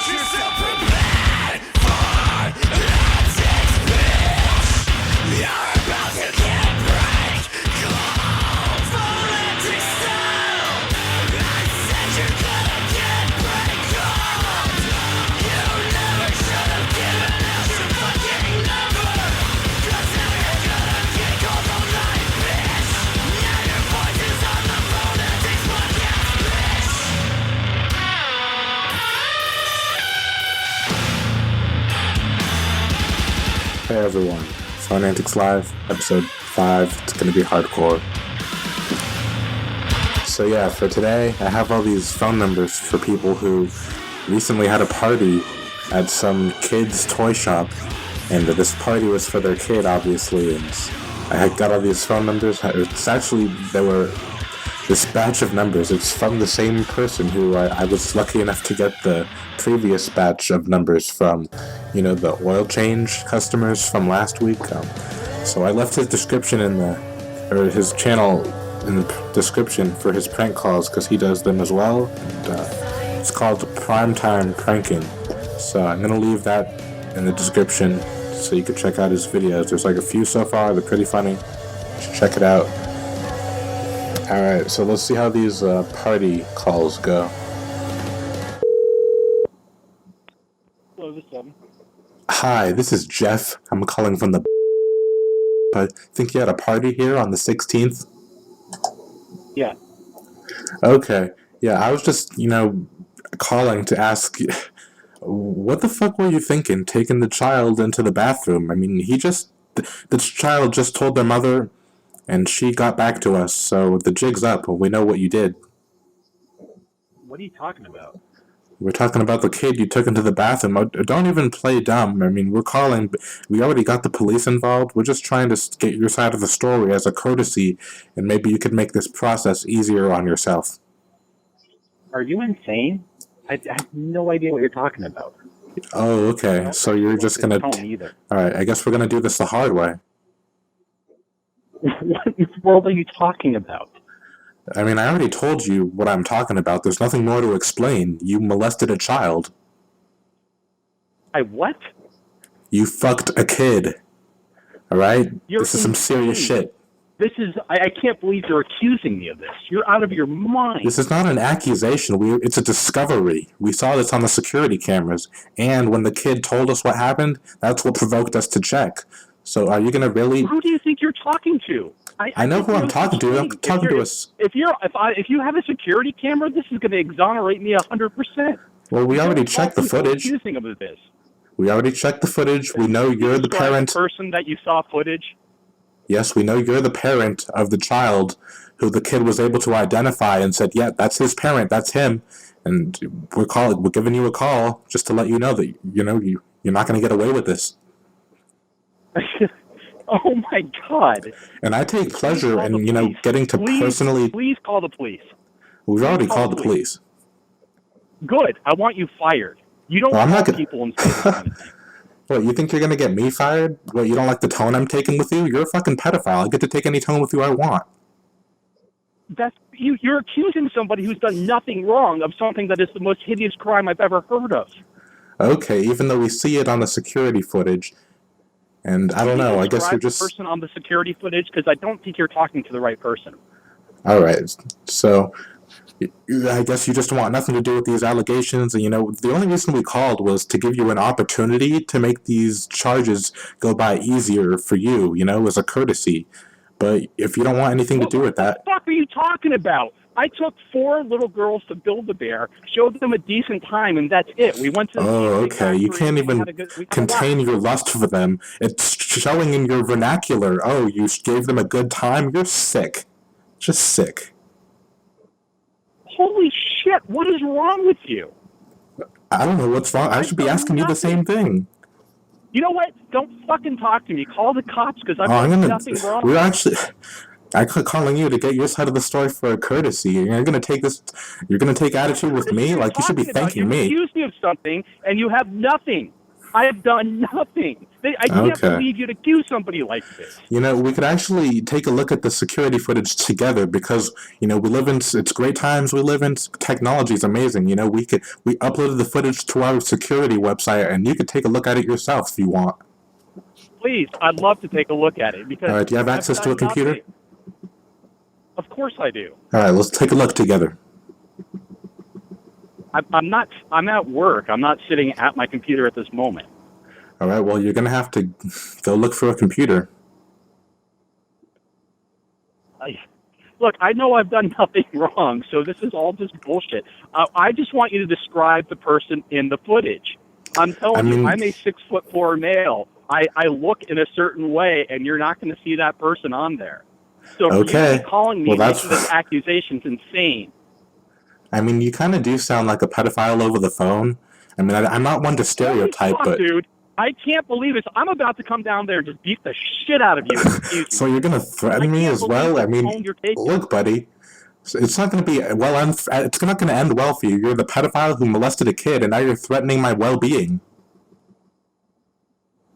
yourself prepared for antics, bitch. You're about to get break cold. Phoneantics style. I said you're gonna get break cold. You never should have given out your fucking number. 'Cause now you're gonna get cold all night, bitch. Now your voice is on the phoneantics podcast, bitch. Hey everyone, phoneAntics Live, episode 5, it's gonna be hardcore. So yeah, for today, I have all these phone numbers for people who recently had a party at some kid's toy shop, and this party was for their kid, obviously, and I had got all these phone numbers. It's actually, this batch of numbers, it's from the same person who I was lucky enough to get the previous batch of numbers from, the oil change customers from last week. So I left his description his channel in the description for his prank calls, because he does them as well. And, it's called Primetime Pranking. So I'm going to leave that in the description so you can check out his videos. There's like a few so far, they're pretty funny. You should check it out. Alright, so let's see how these party calls go. Hello, this is Evan. Hi, this is Jeff. I'm calling from the... I think you had a party here on the 16th? Yeah. Okay. Yeah, I was just, calling to ask... What the fuck were you thinking, taking the child into the bathroom? I mean, the child just told their mother... And she got back to us, so the jig's up. We know what you did. What are you talking about? We're talking about the kid you took into the bathroom. Don't even play dumb. I mean, we're calling. We already got the police involved. We're just trying to get your side of the story as a courtesy, and maybe you could make this process easier on yourself. Are you insane? I have no idea what you're talking about. Oh, okay. So you're just gonna... Alright, I guess we're gonna do this the hard way. What in the world are you talking about? I mean, I already told you what I'm talking about. There's nothing more to explain. You molested a child. I what? You fucked a kid. Alright? This is some serious shit. I can't believe you're accusing me of this. You're out of your mind. This is not an accusation. It's a discovery. We saw this on the security cameras. And when the kid told us what happened, that's what provoked us to check. So are you going to really... Who do you think you're talking to? I know who I'm talking to. I'm talking to us. If you have a security camera, this is going to exonerate me 100%. Well, we already checked the footage. Accusing of this. We already checked the footage. We know you're the parent. The person that you saw footage? Yes, we know you're the parent of the child who the kid was able to identify and said, yeah, that's his parent. That's him. And we're giving you a call just to let you know that, you're not going to get away with this. Oh my God! And I take pleasure in getting to personally. Please call the police. We've already called the police. Good. I want you fired. You don't call people and say this kind of thing. What, you think you're gonna get me fired? What, you don't like the tone I'm taking with you? You're a fucking pedophile. I get to take any tone with you I want. That's you're accusing somebody who's done nothing wrong of something that is the most hideous crime I've ever heard of. Okay, even though we see it on the security footage. And I don't know, I guess you're just... the person on the security footage, because I don't think you're talking to the right person. Alright, so I guess you just want nothing to do with these allegations, and the only reason we called was to give you an opportunity to make these charges go by easier for you, as a courtesy. But if you don't want anything to do with that... What the fuck are you talking about? I took 4 little girls to Build-A-Bear, showed them a decent time, and that's it. We went to the... Oh, okay. You can't even contain your lust for them. It's showing in your vernacular. Oh, you gave them a good time? You're sick. Just sick. Holy shit, what is wrong with you? I don't know what's wrong. I should be asking you the same thing. You know what? Don't fucking talk to me. Call the cops, because I've done nothing wrong. We're actually... I'm calling you to get your side of the story for a courtesy. You're gonna take attitude with me? Like, you should be thanking me. You accuse me of something, and you have nothing. I have done nothing. I can't Okay. believe you'd accuse somebody like this. You know, we could actually take a look at the security footage together because, you know, we live in, it's great times we live in. Technology is amazing. You know, we uploaded the footage to our security website and you could take a look at it yourself if you want. Please, I'd love to take a look at it because. All right, do you have access to a computer? Nothing. Of course I do. All right, let's take a look together. I'm not. I'm at work. I'm not sitting at my computer at this moment. All right, well, you're going to have to go look for a computer. Look, I know I've done nothing wrong, so this is all just bullshit. I just want you to describe the person in the footage. I'm telling you, I'm a 6'4" male. I look in a certain way, and you're not going to see that person on there. So for you to be calling me making this accusation's insane. I mean, you kind of do sound like a pedophile over the phone. I mean, I'm not one to stereotype, but... Dude, I can't believe this. I'm about to come down there and just beat the shit out of you. So you're going to threaten me as well? I mean, look, buddy, it's not going to be well. It's not going to end well for you. You're the pedophile who molested a kid, and now you're threatening my well-being.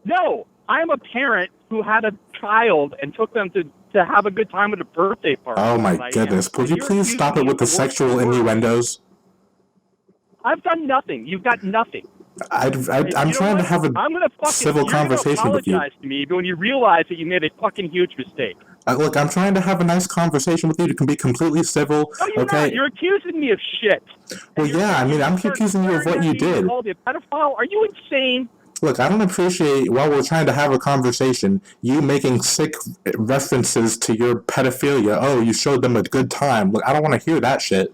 No, I'm a parent who had a child and took them to have a good time at a birthday party. Oh my goodness! Could you please stop it with the sexual innuendos? I've done nothing. You've got nothing. I'm trying to have a civil conversation with you. You're going to apologize to me when you realize that you made a fucking huge mistake. Look, I'm trying to have a nice conversation with you. You can be completely civil. No, you're not. You're accusing me of shit. Well, yeah, I mean, I'm accusing you of what you did. You called me a pedophile? Are you insane? Look, I don't appreciate, while we're trying to have a conversation, you making sick references to your pedophilia. Oh, you showed them a good time. Look, I don't want to hear that shit.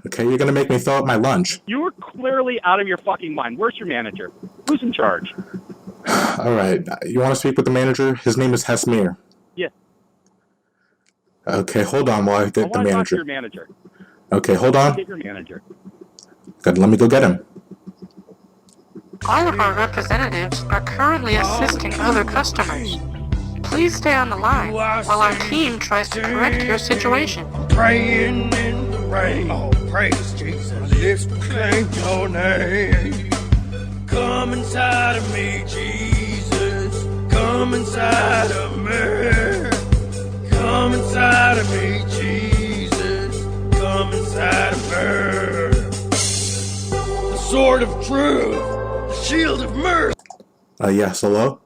Okay, you're going to make me throw up my lunch. You were clearly out of your fucking mind. Where's your manager? Who's in charge? All right. You want to speak with the manager? His name is Hesmir. Yeah. Okay, hold on while I get the manager. Talk to your manager. Okay, hold on. Get your manager. Good, let me go get him. All of our representatives are currently assisting other customers. Please stay on the line while our team tries to correct your situation. Praying in the rain. Oh, praise Jesus. Lips proclaim your name. Come inside of me, Jesus. Come inside of me. Come inside of me, Jesus. Come inside of me. The sword of truth. Shield of mercy. Yes, hello?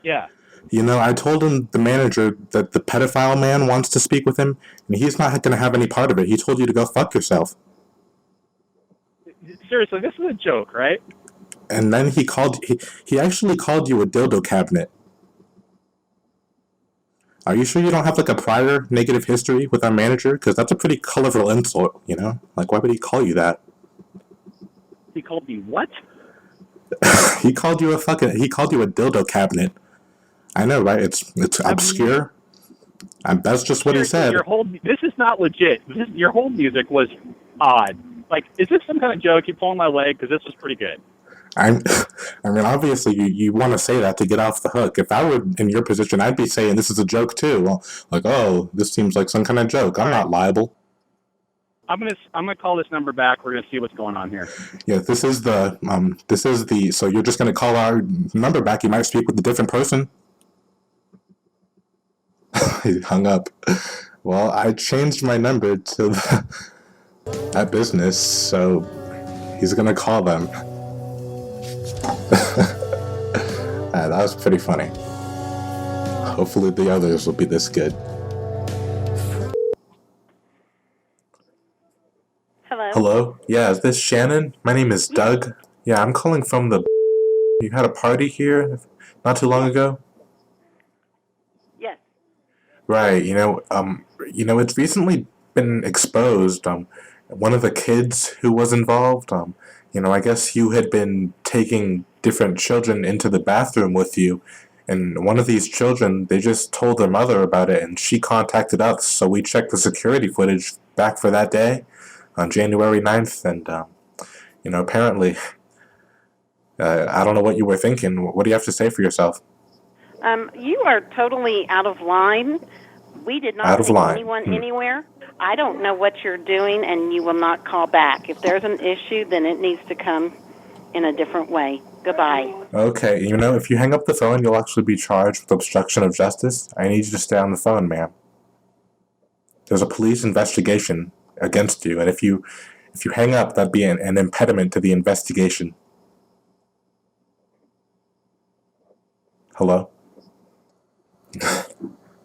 Yeah. You know, I told the manager that the pedophile man wants to speak with him, and he's not going to have any part of it. He told you to go fuck yourself. Seriously, this is a joke, right? And then he actually called you a dildo cabinet. Are you sure you don't have, like, a prior negative history with our manager? Because that's a pretty colorful insult, you know? Like, why would he call you that? He called me what? He called you a dildo cabinet. I know, right? It's obscure. That's just what he said. This is not legit. Your whole music was odd. Like, is this some kind of joke? You pulling my leg? Because this was pretty good. I mean, obviously, you want to say that to get off the hook. If I were in your position, I'd be saying this is a joke too. Well, like, oh, this seems like some kind of joke. I'm not liable. I'm gonna call this number back. We're gonna see what's going on here. Yeah, this is the. So you're just gonna call our number back. You might speak with a different person. He hung up. Well, I changed my number to that business, so he's gonna call them. That was pretty funny. Hopefully the others will be this good. Hello? Yeah, is this Shannon? My name is Doug. Yeah, I'm calling from the... You had a party here not too long ago? Yes. Right, you know, it's recently been exposed, one of the kids who was involved, I guess you had been taking different children into the bathroom with you, and one of these children, they just told their mother about it, and she contacted us, so we checked the security footage back for that day. On January 9th, and, apparently, I don't know what you were thinking. What do you have to say for yourself? You are totally out of line. We did not take anyone anywhere. I don't know what you're doing, and you will not call back. If there's an issue, then it needs to come in a different way. Goodbye. Okay, if you hang up the phone, you'll actually be charged with obstruction of justice. I need you to stay on the phone, ma'am. There's a police investigation against you, and if you hang up, that'd be an impediment to the investigation. Hello?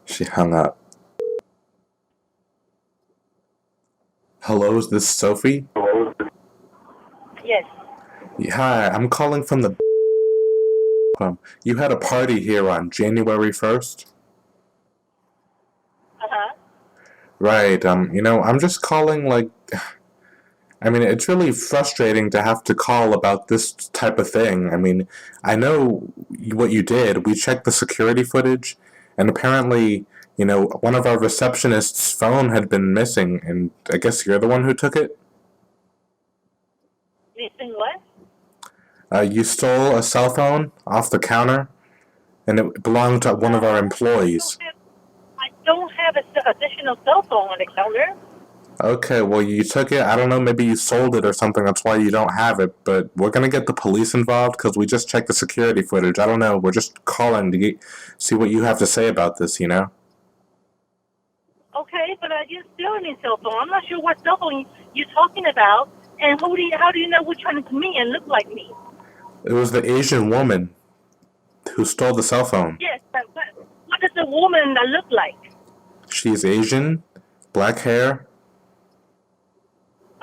She hung up. Hello, is this Sophie? Yes. Hi, I'm calling from the... You had a party here on January 1st? Uh-huh. Right, I'm just calling, it's really frustrating to have to call about this type of thing. I know what you did. We checked the security footage, and apparently, one of our receptionists' phone had been missing, and I guess you're the one who took it? Missing what? You stole a cell phone off the counter, and it belonged to one of our employees. I don't have an additional cell phone on the counter. Okay, well, you took it. I don't know, maybe you sold it or something. That's why you don't have it. But we're going to get the police involved because we just checked the security footage. I don't know. We're just calling to see what you have to say about this, Okay, but I didn't steal any cell phone. I'm not sure what cell phone you're talking about. And how do you know which one is me and look like me? It was the Asian woman who stole the cell phone. Yes, but what does the woman that look like? She's Asian, black hair.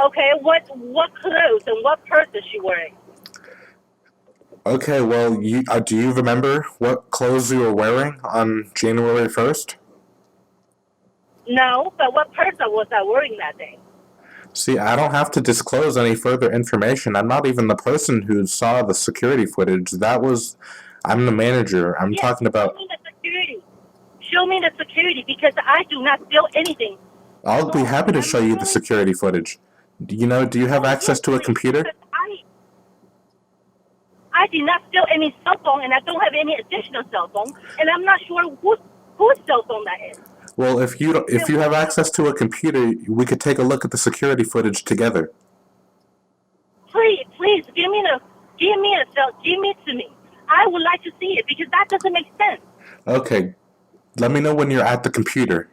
Okay, what clothes and what purse is she wearing? Okay, well, do you remember what clothes you were wearing on January 1st? No, but what purse was I wearing that day? See, I don't have to disclose any further information. I'm not even the person who saw the security footage. I'm the manager. I'm talking about... Show me the security. Show me the security because I do not steal anything. I'll be happy to show you the security footage. Do you have access to a computer? I did not steal any cell phone, and I don't have any additional cell phone, and I'm not sure whose cell phone that is. Well, if you have access to a computer, we could take a look at the security footage together. Please, give me to me. I would like to see it because that doesn't make sense. Okay, let me know when you're at the computer.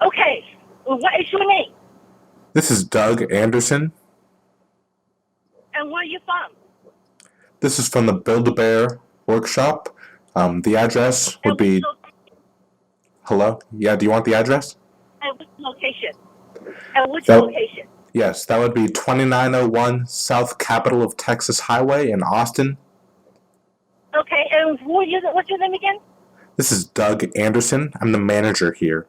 Okay, what is your name? This is Doug Anderson. And where are you from? This is from the Build-A-Bear workshop. The address would be... Hello? Yeah, do you want the address? And which location? Location? Yes, that would be 2901 South Capitol of Texas Highway in Austin. Okay, and what's your name again? This is Doug Anderson. I'm the manager here.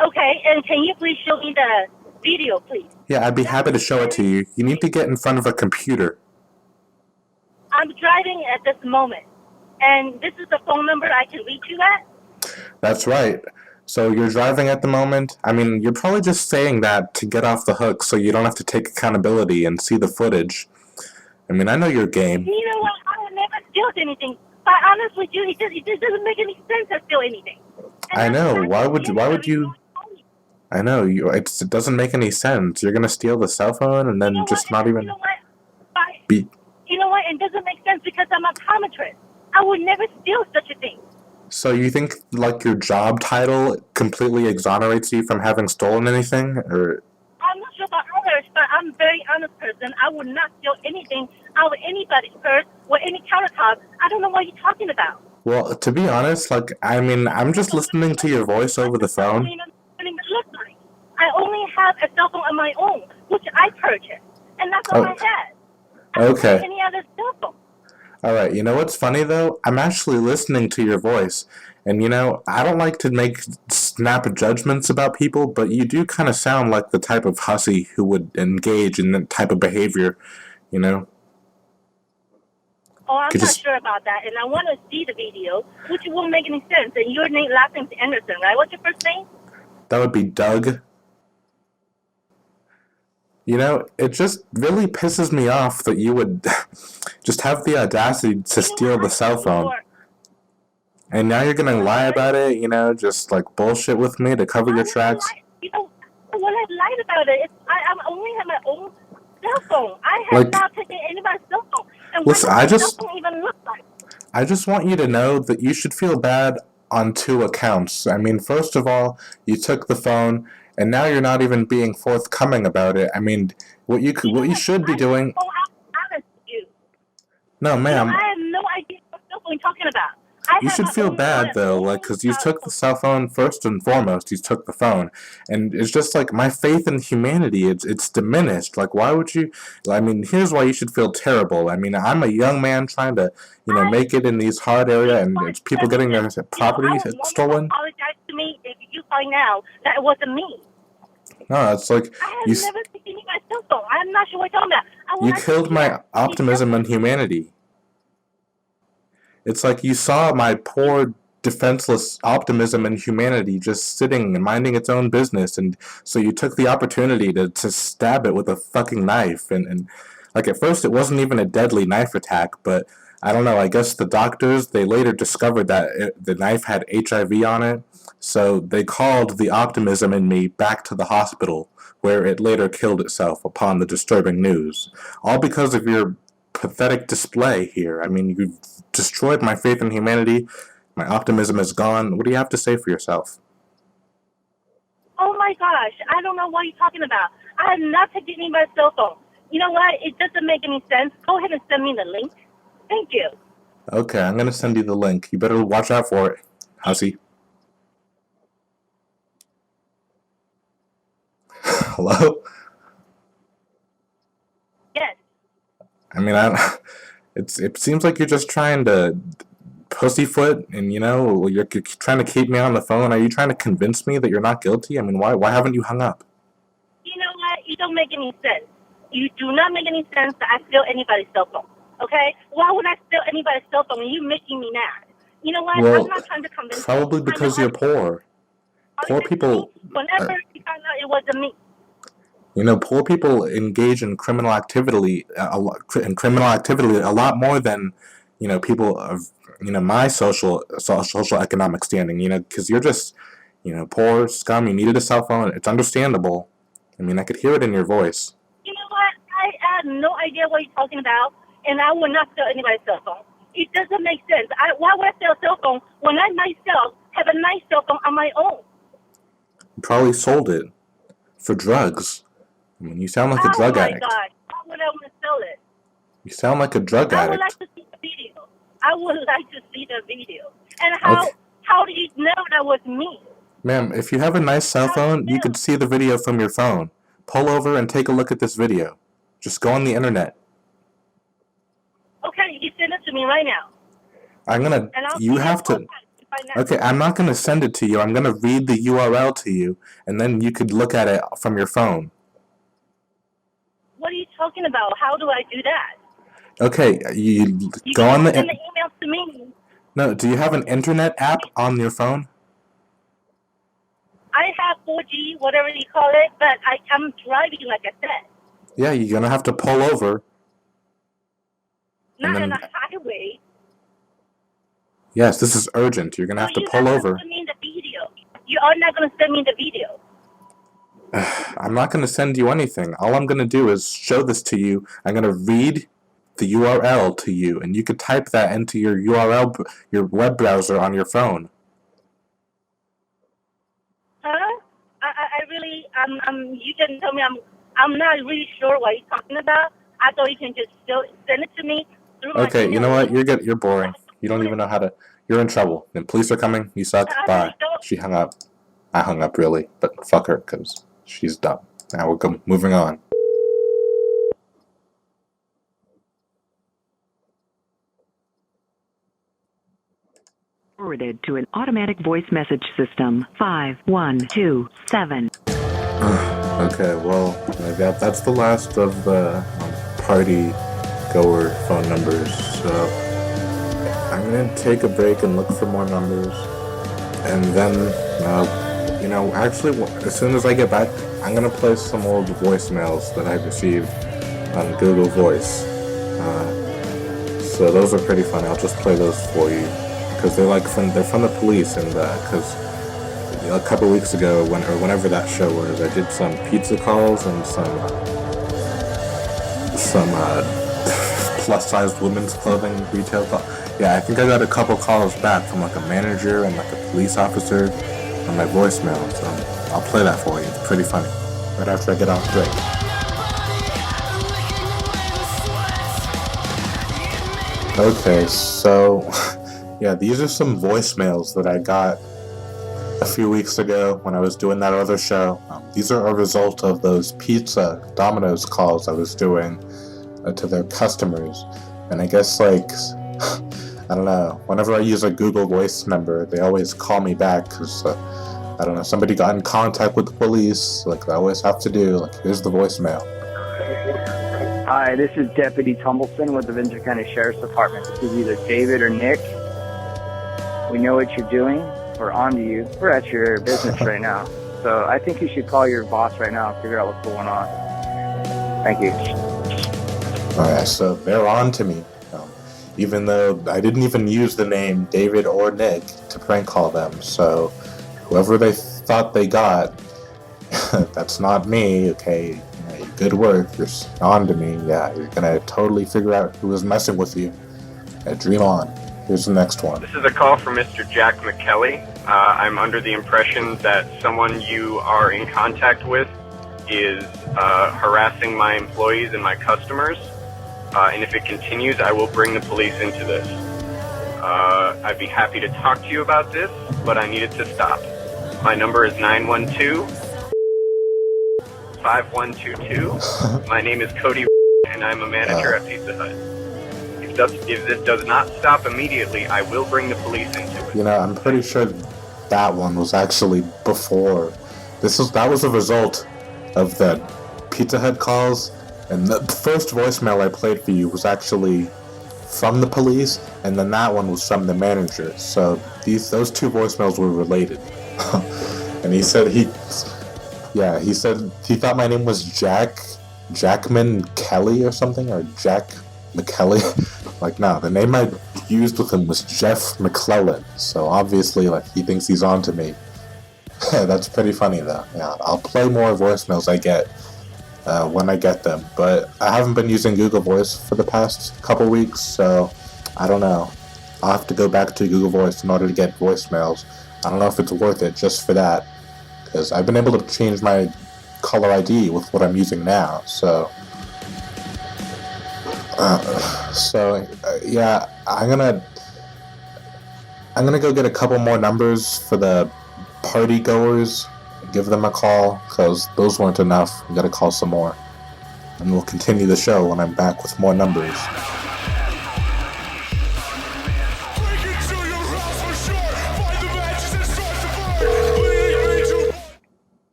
Okay, and can you please show me the video, please? Yeah, I'd be happy to show it to you. You need to get in front of a computer. I'm driving at this moment, and this is the phone number I can reach you at? That's right. So you're driving at the moment? You're probably just saying that to get off the hook so you don't have to take accountability and see the footage. I know your game. You know what? I would never steal anything. But honestly, it just doesn't make any sense to steal anything. And I know. Why would you... I know. It doesn't make any sense. You're going to steal the cell phone and then not even... You know what? It doesn't make sense because I'm a optometrist. I would never steal such a thing. So you think, your job title completely exonerates you from having stolen anything? Or... I'm not sure about others, but I'm a very honest person. I would not steal anything out of anybody's purse or any countertop. I don't know what you're talking about. Well, to be honest, I'm just listening to your voice over the phone. I only have a cell phone on my own, which I purchased, and that's all I had. I don't have any other cell phone. All right, you know what's funny, though? I'm actually listening to your voice, and, I don't like to make snap judgments about people, but you do kind of sound like the type of hussy who would engage in that type of behavior, Oh, I'm not sure about that, and I want to see the video, which won't make any sense, and your last name's Anderson, right? What's your first name? That would be Doug. It just really pisses me off that you would just have the audacity to steal the cell phone. And now you're going to lie about it, just bullshit with me to cover your tracks. When I lied about it, I only have my own cell phone. I have not taken anybody's cell phone. And listen, what does my cell phone even look like? I just want you to know that you should feel bad on two accounts. I mean, first of all, you took the phone, and now you're not even being forthcoming about it. I mean, what you should be doing. No, ma'am. I have no idea what cell phone you're talking about. You should feel bad, though, like, because you took the cell phone first and foremost. You took the phone, and it's just like my faith in humanity. It's diminished. Like, why would you? I mean, here's why you should feel terrible. I mean, I'm a young man trying to, make it in these hard areas, and it's people getting their property stolen. Apologize to me if you find out that it wasn't me. No, it's like I have never taken my cell phone. I'm not sure what you're talking about. You killed my optimism and humanity. It's like you saw my poor, defenseless optimism and humanity just sitting and minding its own business, and so you took the opportunity to stab it with a fucking knife. And like, at first it wasn't even a deadly knife attack, but I don't know, I guess the doctors, they later discovered that the knife had HIV on it, so they called the optimism in me back to the hospital, where it later killed itself upon the disturbing news. All because of your pathetic display here. I mean, you've destroyed my faith in humanity. My optimism is gone. What do you have to say for yourself? Oh my gosh, I don't know what you're talking about. I have not taken anybody's cell phone. You know what? It doesn't make any sense. Go ahead and send me the link. Thank you. Okay, I'm going to send you the link. You better watch out for it, hussy. Hello? Yes. I mean, it seems like you're just trying to pussyfoot, and you're trying to keep me on the phone. Are you trying to convince me that you're not guilty? I mean, why haven't you hung up? You know what? You don't make any sense. You do not make any sense that I steal anybody's cell phone. Okay? Why would I steal anybody's cell phone? Are you making me mad? You know what? Well, I'm not trying to convince you. Probably because you're poor. Poor people. Whenever you found out it wasn't me. Poor people engage in criminal activity a lot more than people of my social economic standing. Because you're just poor scum. You needed a cell phone. It's understandable. I mean, I could hear it in your voice. You know what? I have no idea what you're talking about, and I will not steal anybody's cell phone. It doesn't make sense. Why would I steal a cell phone when I myself have a nice cell phone on my own? You probably sold it for drugs. I mean, you sound like a drug addict. Oh my God! Why would I want to sell it? You sound like a drug addict. I would like to see the video. I would like to see the video. And how do you know that was me? Ma'am, if you have a nice cell phone, you could see the video from your phone. Pull over and take a look at this video. Just go on the internet. Okay, you send it to me right now. You have to. Okay, I'm not gonna send it to you. I'm gonna read the URL to you, and then you could look at it from your phone. What are you talking about? How do I do that? Okay, you go on the. Send the email to me. No, do you have an internet app on your phone? I have 4G, whatever you call it, but I'm driving, like I said. Yeah, you're gonna have to pull over. Not on a highway. Yes, this is urgent. You're gonna have to pull over. Send me the video. You are not gonna send me the video. I'm not gonna send you anything. All I'm gonna do is show this to you. I'm gonna read the URL to you, and you could type that into your URL, your web browser on your phone. Huh? I really, you can tell me I'm not really sure what you're talking about. I thought you can just still send it to me through my Okay, email. you know what? You're boring. You don't even know how to. You're in trouble. The police are coming. You suck. Bye. She hung up. I hung up, really, but fuck her, because she's dumb. Now we're moving on. Forwarded to an automatic voice message system. 5127. Okay, well, that's the last of the party goer phone numbers. So I'm gonna take a break and look for more numbers, and then actually, as soon as I get back, I'm gonna play some old voicemails that I received on Google Voice. So those are pretty funny. I'll just play those for you because they're from the police, and because a couple weeks ago, whenever that show was, I did some pizza calls and some some plus-sized women's clothing retail call. Yeah, I think I got a couple calls back from like a manager and like a police officer on my voicemail, so I'll play that for you. It's pretty funny. Right after I get off break. Okay, so yeah, these are some voicemails that I got a few weeks ago when I was doing that other show. These are a result of those pizza Domino's calls I was doing to their customers. And I guess, like, I don't know, whenever I use a Google Voice number, they always call me back because, I don't know, somebody got in contact with the police, like they always have to do. Like, here's the voicemail. Hi, this is Deputy Tumbleson with the Ventura County Sheriff's Department. This is either David or Nick. We know what you're doing. We're on to you. We're at your business right now. So I think you should call your boss right now and figure out what's going on. Thank you. Alright, so they're on to me. Even though I didn't even use the name David or Nick to prank call them. So whoever they thought they got, that's not me, okay? Good work. You're on to me. Yeah, you're gonna totally figure out who was messing with you. Dream on. Here's the next one. This is a call from Mr. Jack McKelly. I'm under the impression that someone you are in contact with is harassing my employees and my customers. And if it continues, I will bring the police into this. I'd be happy to talk to you about this, but I need it to stop. My number is 912-5122. My name is Cody, and I'm a manager at Pizza Hut. If this does not stop immediately, I will bring the police into it. You know, I'm pretty sure that one was actually before. That was a result of the Pizza Hut calls, and the first voicemail I played for you was actually from the police, and then that one was from the manager. So those two voicemails were related. And he said he thought my name was Jackman Kelly or something, or Jack McKelly. Like, no, the name I used with him was Jeff McClellan. So obviously, like, he thinks he's on to me. That's pretty funny, though. Yeah, I'll play more voicemails I get when I get them. But I haven't been using Google Voice for the past couple weeks, so I don't know. I'll have to go back to Google Voice in order to get voicemails. I don't know if it's worth it just for that, because I've been able to change my caller ID with what I'm using now, so... yeah, I'm gonna go get a couple more numbers for the party goers, give them a call, because those weren't enough. We gotta call some more, and we'll continue the show when I'm back with more numbers.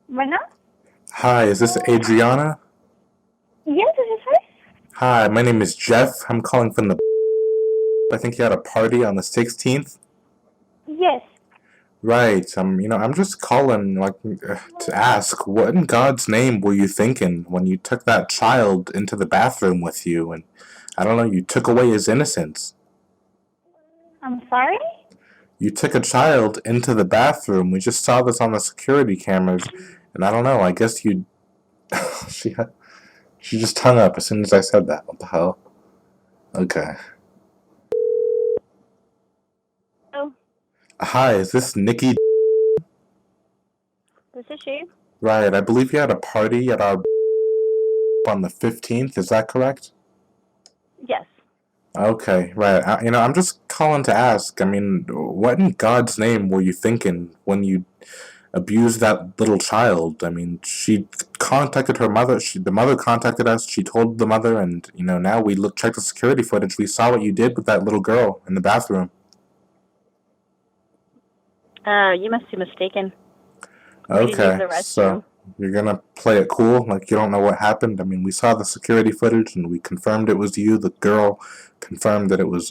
Bueno? Hi, is this Adriana? Yes, this is her. Hi, my name is Jeff. I'm calling from the... I think you had a party on the 16th? Yes. Right. I'm just calling, to ask, what in God's name were you thinking when you took that child into the bathroom with you and, I don't know, you took away his innocence? I'm sorry? You took a child into the bathroom. We just saw this on the security cameras, and I don't know, I guess you... She just hung up as soon as I said that. What the hell? Okay. Oh. Hi, is this Nikki? This is she. Right, I believe you had a party at our on the 15th, is that correct? Yes. Okay, right. I'm just calling to ask, what in God's name were you thinking when you abused that little child? She contacted her mother. The mother contacted us. She told the mother, and now we checked the security footage. We saw what you did with that little girl in the bathroom. You must be mistaken. Okay, so you're gonna play it cool, like you don't know what happened. We saw the security footage, and we confirmed it was you. The girl confirmed that it was,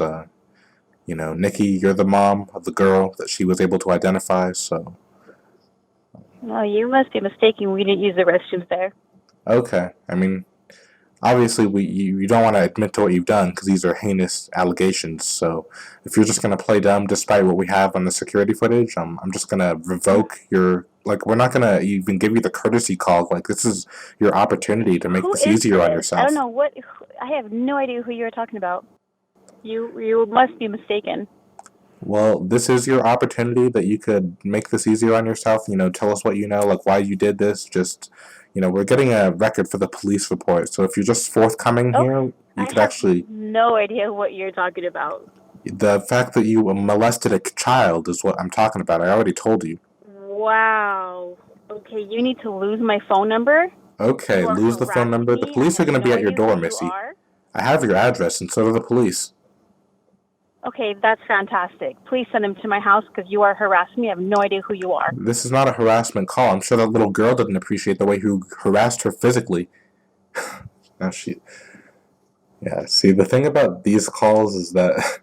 Nikki. You're the mom of the girl that she was able to identify. So. No, you must be mistaken. We didn't use the restrooms there. Okay. Obviously, you don't want to admit to what you've done because these are heinous allegations. So, if you're just going to play dumb despite what we have on the security footage, I'm just going to revoke your like, we're not gonna even give you the courtesy call. Like, this is your opportunity to make Who this is easier on this? yourself. I don't know what. I have no idea who you're talking about. You must be mistaken. Well, this is your opportunity that you could make this easier on yourself. Tell us what you know, like why you did this. Just, we're getting a record for the police report. So if you're just forthcoming here, you I could have actually. no idea what you're talking about. The fact that you molested a child is what I'm talking about. I already told you. Wow. Okay, you need to lose my phone number. Okay, lose the phone number. The police are going to be at your door, Missy. I have your address, and so do the police. Okay, that's fantastic. Please send them to my house because you are harassing me. I have no idea who you are. This is not a harassment call. I'm sure that little girl didn't appreciate the way you harassed her physically. Now Yeah, see, the thing about these calls is that,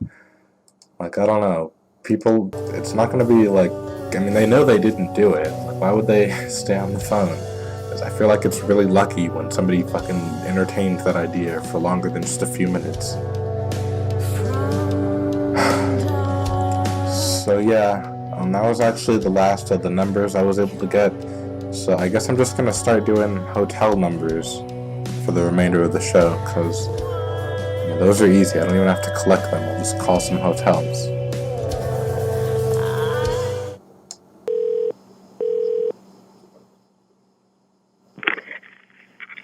like, I don't know, people, it's not going to be like, I mean, they know they didn't do it. Like, why would they stay on the phone? Because I feel like it's really lucky when somebody fucking entertained that idea for longer than just a few minutes. So yeah, that was actually the last of the numbers I was able to get. So I guess I'm just gonna start doing hotel numbers for the remainder of the show, because those are easy. I don't even have to collect them. I'll just call some hotels.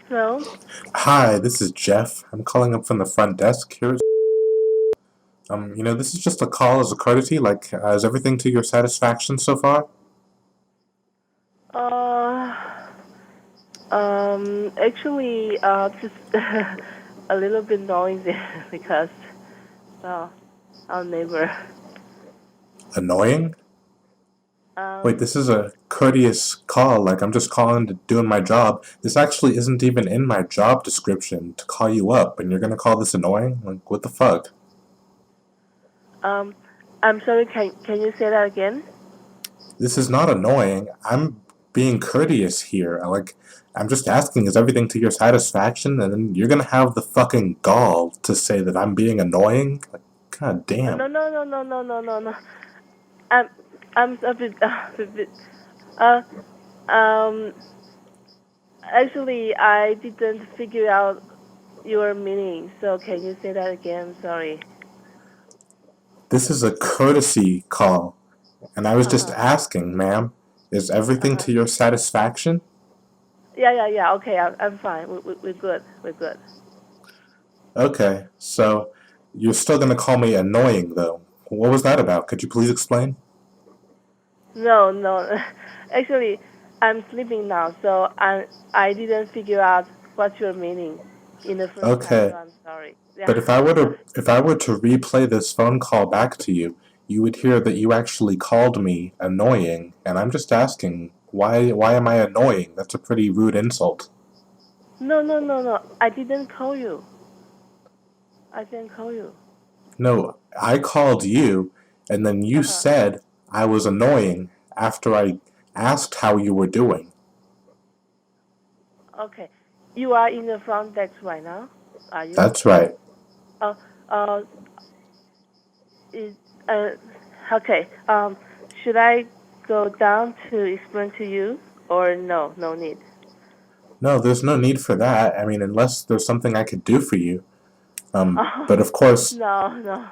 Hello? Hi, this is Jeff. I'm calling up from the front desk here. This is just a call as a courtesy. Like, is everything to your satisfaction so far? Actually, just a little bit noisy because, well, our neighbor. Annoying? Wait, this is a courteous call. Like, I'm just calling to doing my job. This actually isn't even in my job description to call you up, and you're gonna call this annoying? Like, what the fuck? I'm sorry, can you say that again? This is not annoying. I'm being courteous here. I'm just asking, is everything to your satisfaction? And then you're gonna have the fucking gall to say that I'm being annoying? Like, god damn. No. I'm a bit, actually, I didn't figure out your meaning, so can you say that again? Sorry. This is a courtesy call, and I was just asking, ma'am, is everything to your satisfaction? Yeah, okay, I'm fine. We're good. Okay, so you're still gonna call me annoying, though. What was that about? Could you please explain? No. Actually, I'm sleeping now, so I didn't figure out what's your meaning in the first time, so I'm sorry. Yeah. But if I were to replay this phone call back to you, you would hear that you actually called me annoying, and I'm just asking, why am I annoying? That's a pretty rude insult. No. I didn't call you. No, I called you, and then you said I was annoying after I asked how you were doing. Okay. You are in the front desk right now, are you? That's right. Okay. Should I go down to explain to you, or no need? No, there's no need for that. I mean, unless there's something I could do for you. But of course, No.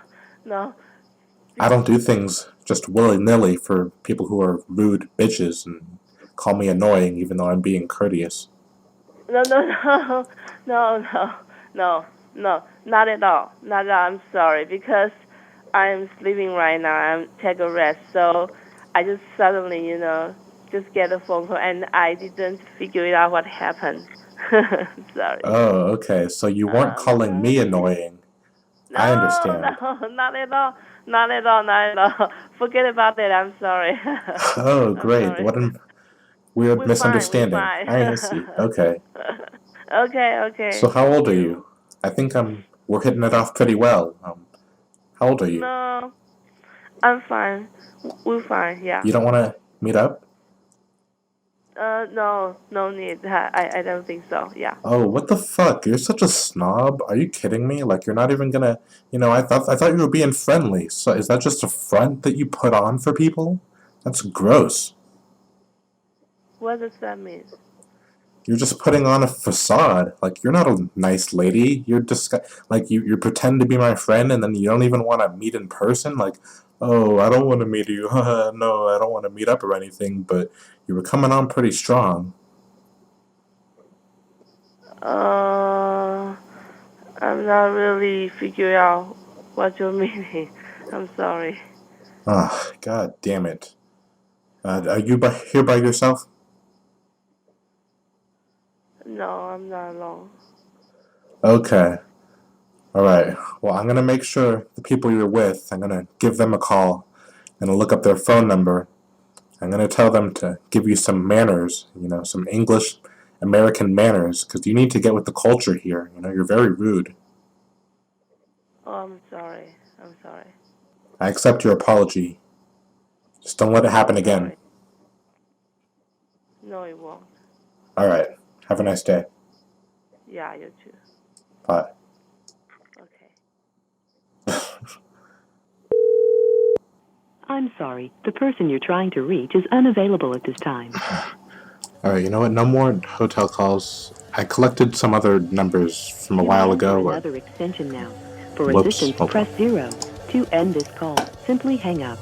I don't do things just willy-nilly for people who are rude bitches and call me annoying even though I'm being courteous. No, not at all. I'm sorry, because I'm sleeping right now. I'm taking a rest, so I just suddenly, just get a phone call, and I didn't figure it out what happened. Sorry. Oh, okay. So you weren't calling me annoying. I understand. No, not at all. Forget about it. I'm sorry. Oh, great. Sorry. What a weird We're misunderstanding. fine. I see. Okay. Okay. So how old are you? I think we're hitting it off pretty well. How old are you? No, I'm fine. We're fine, yeah. You don't want to meet up? No need. I don't think so, yeah. Oh, what the fuck? You're such a snob. Are you kidding me? Like, you're not even gonna, I thought you were being friendly. So is that just a front that you put on for people? That's gross. What does that mean? You're just putting on a facade. Like, you're not a nice lady. You're just like you pretend to be my friend, and then you don't even want to meet in person. Like, oh, I don't want to meet you. No, I don't want to meet up or anything. But you were coming on pretty strong. I'm not really figuring out what you're meaning. I'm sorry. Oh, God damn it. Are you here by yourself? No, I'm not alone. Okay. Alright. Well, I'm going to make sure the people you're with, I'm going to give them a call. I'm going to look up their phone number. I'm going to tell them to give you some manners, some English American manners, because you need to get with the culture here. You're very rude. Oh, I'm sorry. I accept your apology. Just don't let it happen again. No, it won't. Alright. Have a nice day. Yeah, you too. Bye. Okay. I'm sorry. The person you're trying to reach is unavailable at this time. Alright, you know what? No more hotel calls. I collected some other numbers from a while ago. Another extension now. For Whoops. assistance, press 0. To end this call, simply hang up.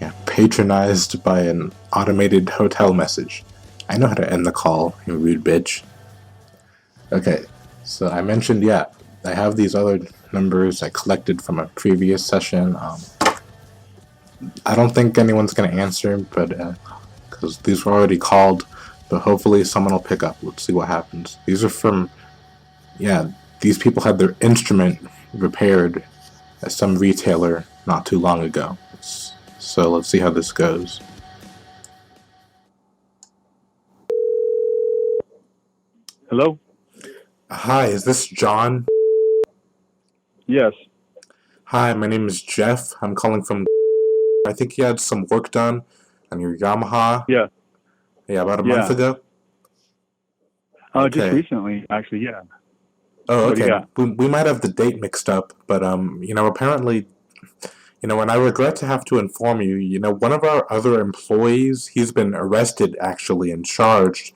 Yeah, patronized by an automated hotel message. I know how to end the call, you rude bitch. Okay, so I mentioned, I have these other numbers I collected from a previous session. I don't think anyone's going to answer, but because these were already called, but hopefully someone will pick up. Let's see what happens. These are from, these people had their instrument repaired at some retailer not too long ago. So let's see how this goes. Hello? Hi, is this John? Yes. Hi, my name is Jeff. I'm calling from... I think you had some work done on your Yamaha. Yeah. Yeah, about a month ago? Just recently, actually, yeah. Oh, okay. We might have the date mixed up, but, apparently... and I regret to have to inform you, one of our other employees, he's been arrested, actually, and charged,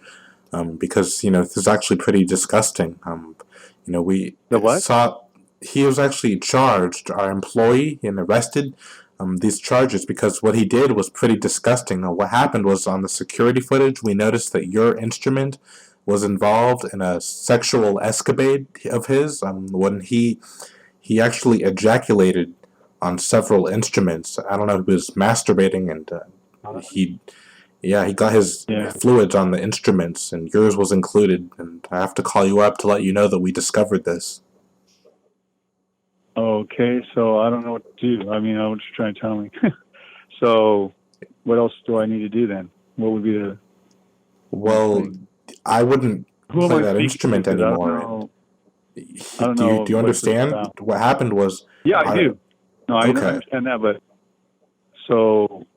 because, this is actually pretty disgusting. We saw... He was actually charged, our employee, and arrested, these charges, because what he did was pretty disgusting. What happened was, on the security footage, we noticed that your instrument was involved in a sexual escapade of his, when he actually ejaculated on several instruments. I don't know if he was masturbating, and he got his fluids on the instruments, and yours was included, and I have to call you up to let you know that we discovered this. Okay, so I don't know what to do. I mean, I was just trying to tell me. So, what else do I need to do then? What would be the... Well, I wouldn't play that instrument anymore. I don't know. Do you understand? What happened was... Yeah, I do. No, I understand that, but... So,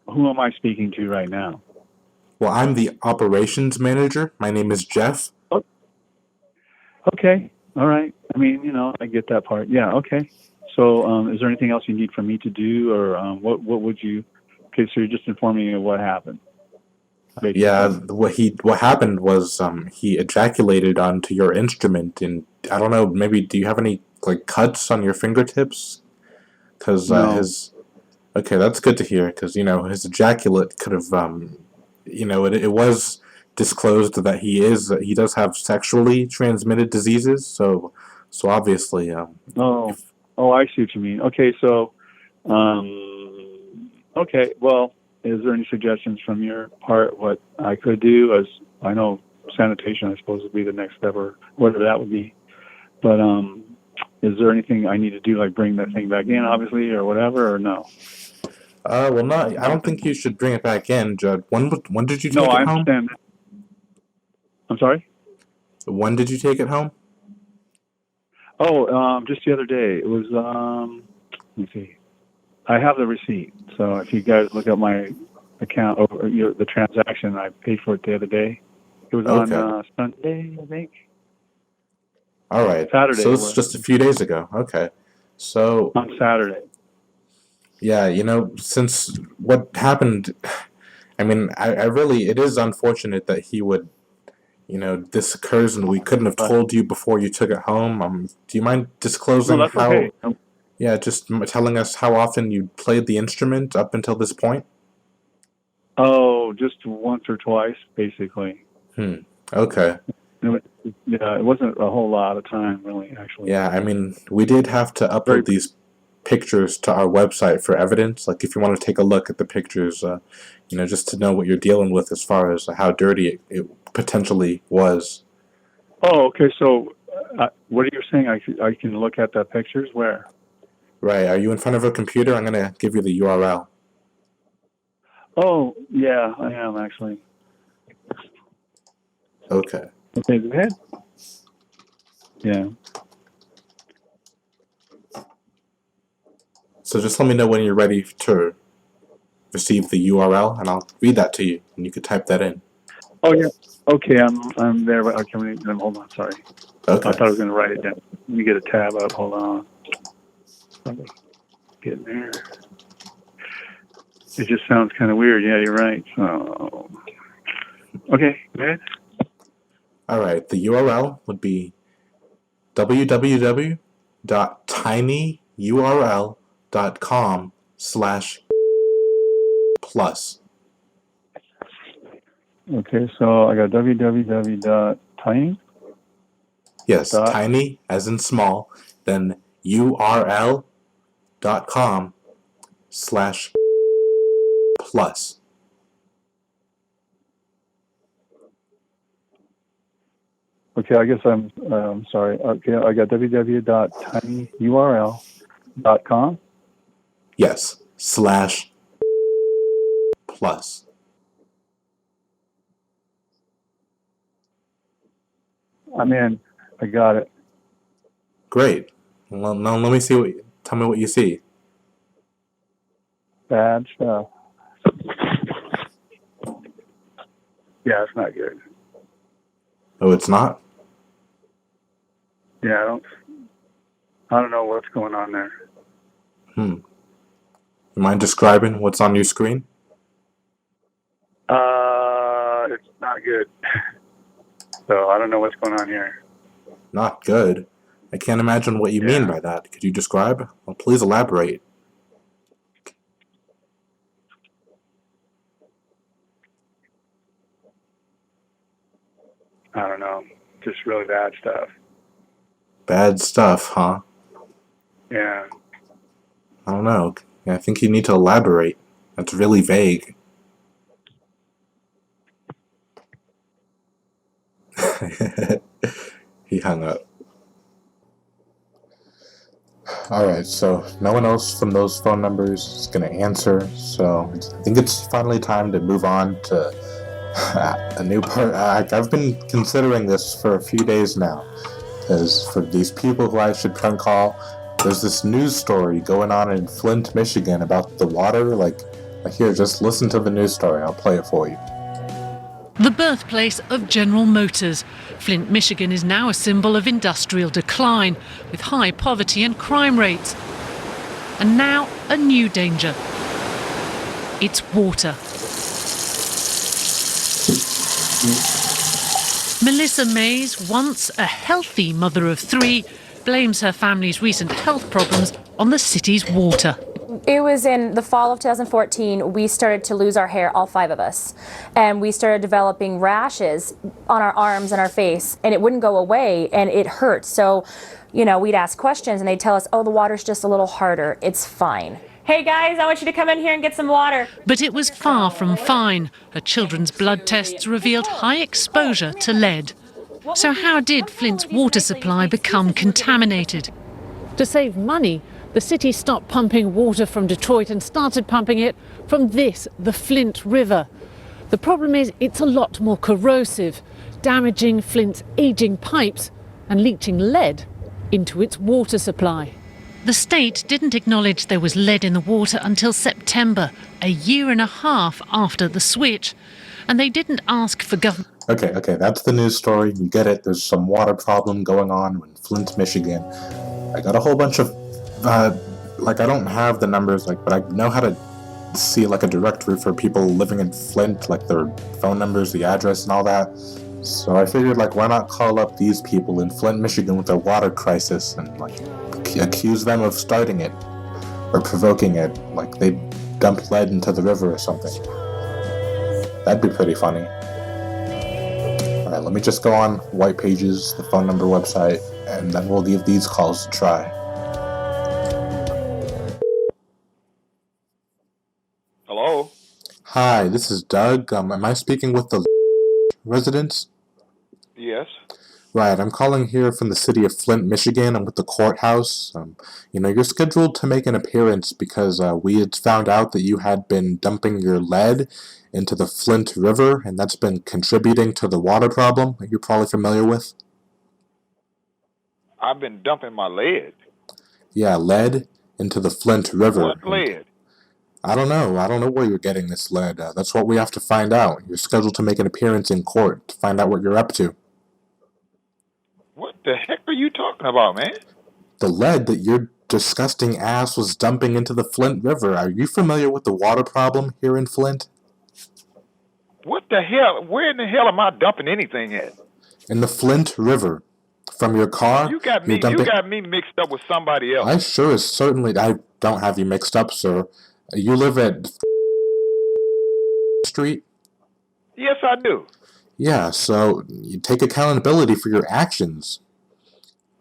who am I speaking to right now? Well, I'm the operations manager. My name is Jeff. Oh. Okay. All right. I mean, I get that part. Yeah, okay. So, is there anything else you need from me to do, or what would you... Okay, so you're just informing me of what happened. Basically. Yeah, what happened was he ejaculated onto your instrument, and I don't know, maybe do you have any cuts on your fingertips? Because his... Okay, that's good to hear, because, his ejaculate could have, it was disclosed that he does have sexually transmitted diseases, so obviously... Oh, I see what you mean. Okay, so, okay, well, is there any suggestions from your part what I could do? As I know sanitation, I suppose, would be the next step, or whatever that would be. But is there anything I need to do, like bring that thing back in, obviously, or whatever, or no? Well, no, I don't think you should bring it back in, Judd. When did you take it home? No, I understand. I'm sorry? When did you take it home? Oh, just the other day. It was, let me see. I have the receipt. So if you guys look at my account, or the transaction, I paid for it the other day. It was on Sunday, I think. All right. Saturday. So it's just a few days ago. Okay. So... On Saturday. Yeah, since what happened... I mean, I really, it is unfortunate that he would, this occurs and we couldn't have told you before you took it home. Do you mind disclosing No, that's how? okay. Yeah, just telling us how often you played the instrument up until this point. Oh, just once or twice, basically. Okay. Yeah, it wasn't a whole lot of time, really, actually. Yeah, I mean, we did have to upload these pictures to our website for evidence. Like, if you want to take a look at the pictures, just to know what you're dealing with as far as how dirty it potentially was. Oh, okay. So, what are you saying? I can look at the pictures? Where? Right. Are you in front of a computer? I'm going to give you the URL. Oh, yeah, I am, actually. Okay. Okay, go ahead. Yeah. So just let me know when you're ready to receive the URL, and I'll read that to you, and you can type that in. Oh, yeah. Okay, I'm there. But okay, hold on. Sorry. Okay. I thought I was going to write it down. Let me get a tab up. Hold on. Get there. It just sounds kind of weird. Yeah, you're right. So, okay, go ahead. All right. The URL would be www.tinyurl.com/plus. Okay, so I got www.tiny. Yes, tiny as in small, then url.com/plus. Okay, I guess I'm sorry. Okay, I got www.tinyurl.com. Yes, /plus. I'm in. I got it. Great. Well, now let me see tell me what you see. Bad stuff. Yeah, it's not good. Oh, it's not? Yeah, I don't know what's going on there. You mind describing what's on your screen? It's not good. So I don't know what's going on here. Not good. I can't imagine what you mean by that. Could you describe? Well, please elaborate. I don't know. Just really bad stuff. Bad stuff, huh? Yeah. I don't know. I think you need to elaborate. That's really vague. He hung up. Alright, so no one else from those phone numbers is going to answer, so I think it's finally time to move on to a new part. I've been considering this for a few days now, because for these people who I should prank call, there's this news story going on in Flint, Michigan about the water. Here, just listen to the news story. I'll play it for you. The birthplace of General Motors, Flint, Michigan is now a symbol of industrial decline, with high poverty and crime rates. And now a new danger. It's water. Melissa Mays, once a healthy mother of three, blames her family's recent health problems on the city's water. It was in the fall of 2014, we started to lose our hair, all 5 of us. And we started developing rashes on our arms and our face, and it wouldn't go away, and it hurt. So, we'd ask questions, and they'd tell us, oh, the water's just a little harder. It's fine. Hey guys, I want you to come in here and get some water. But it was far from fine. Her children's blood tests revealed high exposure to lead. So how did Flint's water supply become contaminated? To save money, the city stopped pumping water from Detroit and started pumping it from the Flint River. The problem is it's a lot more corrosive, damaging Flint's aging pipes and leaching lead into its water supply. The state didn't acknowledge there was lead in the water until September, a year and a half after the switch, and they didn't ask for government. Okay, that's the news story. You get it. There's some water problem going on in Flint, Michigan. I got a whole bunch of, I don't have the numbers, but I know how to see like a directory for people living in Flint, like their phone numbers, the address, and all that. So I figured, like, why not call up these people in Flint, Michigan with their water crisis and, like, accuse them of starting it or provoking it, like they dumped lead into the river or something. That'd be pretty funny. Alright, let me just go on White Pages, the phone number website, and then we'll give these calls a try. Hello? Hi, this is Doug. Am I speaking with the residents? Yes. Right, I'm calling here from the city of Flint, Michigan. I'm with the courthouse. You're scheduled to make an appearance because we had found out that you had been dumping your lead into the Flint River, and that's been contributing to the water problem that you're probably familiar with. I've been dumping my lead. Yeah, lead into the Flint River. What lead? I don't know. I don't know where you're getting this lead. That's what we have to find out. You're scheduled to make an appearance in court to find out what you're up to. What the heck are you talking about, man? The lead that your disgusting ass was dumping into the Flint River. Are you familiar with the water problem here in Flint? What the hell? Where in the hell am I dumping anything at? In the Flint River. From your car? You got me mixed up with somebody else. I sure as certainly I don't have you mixed up, sir. You live at Street? Yes, I do. Yeah, so you take accountability for your actions.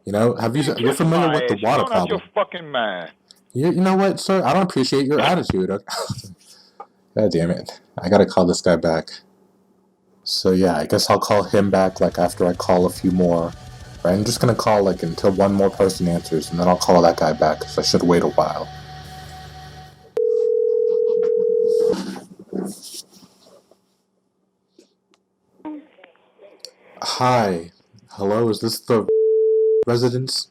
You're familiar with the water problem. Out your fucking mind. You know what, sir? I don't appreciate your attitude. God damn it. I gotta call this guy back. So yeah, I guess I'll call him back after I call a few more. Right? I'm just gonna call until one more person answers, and then I'll call that guy back, because I should wait a while. Hi. Hello, is this the residence?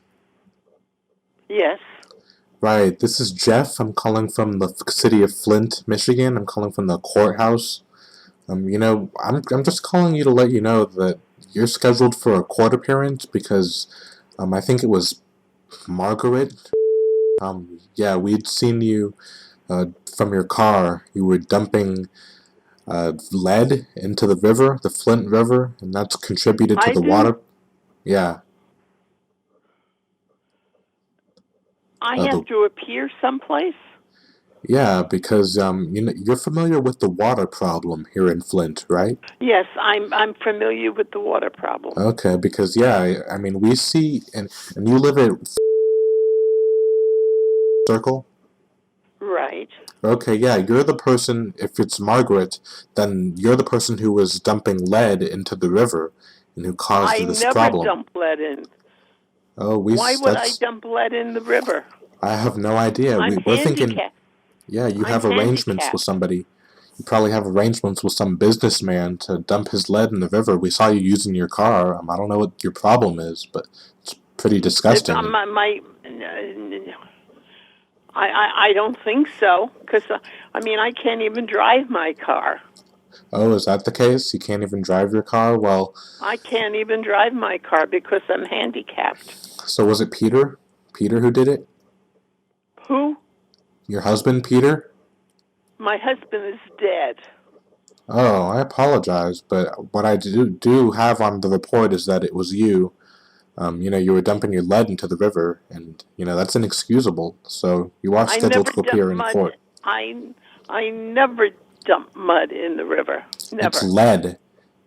Yes. Right, this is Jeff. I'm calling from the city of Flint, Michigan. I'm calling from the courthouse. I'm just calling you to let you know that you're scheduled for a court appearance because, I think it was Margaret. Yeah, we'd seen you, from your car. You were dumping lead into the river, the Flint River, and that's contributed to the water. Yeah. I have to appear someplace? Yeah, because you're familiar with the water problem here in Flint, right? Yes, I'm familiar with the water problem. Okay, because we see and you live at Circle? Right. Okay, yeah, you're the person, if it's Margaret, then you're the person who was dumping lead into the river and who caused this problem. I never dump lead in. Oh, Why would I dump lead in the river? I have no idea. We're thinking, yeah, you have arrangements with somebody. You probably have arrangements with some businessman to dump his lead in the river. We saw you using your car. I don't know what your problem is, but it's pretty disgusting. I don't think so, because, I can't even drive my car. Oh, is that the case? You can't even drive your car? Well... I can't even drive my car because I'm handicapped. So was it Peter? Peter who did it? Who? Your husband, Peter? My husband is dead. Oh, I apologize, but what I do have on the report is that it was you. You were dumping your lead into the river, and, that's inexcusable. So you are scheduled to appear in court. I never dump mud in the river. Never. It's lead.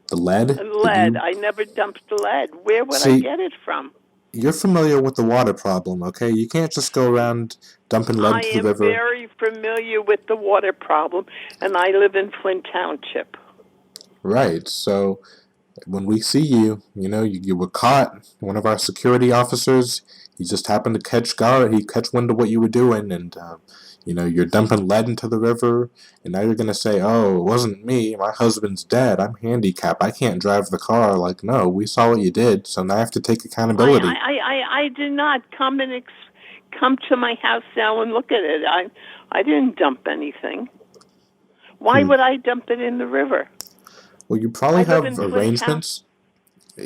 The lead? Lead. I never dumped lead. Where would I get it from? You're familiar with the water problem, okay? You can't just go around dumping lead into the river. I am very familiar with the water problem, and I live in Flint Township. Right. So when we see you, you were caught. One of our security officers, he just happened to catch wind of what you were doing, and you're dumping lead into the river, and now you're going to say, oh, it wasn't me, my husband's dead, I'm handicapped, I can't drive the car. Like, no, we saw what you did, so now I have to take accountability. I did not come to my house now and look at it. I didn't dump anything. Why would I dump it in the river? Well, you probably have arrangements.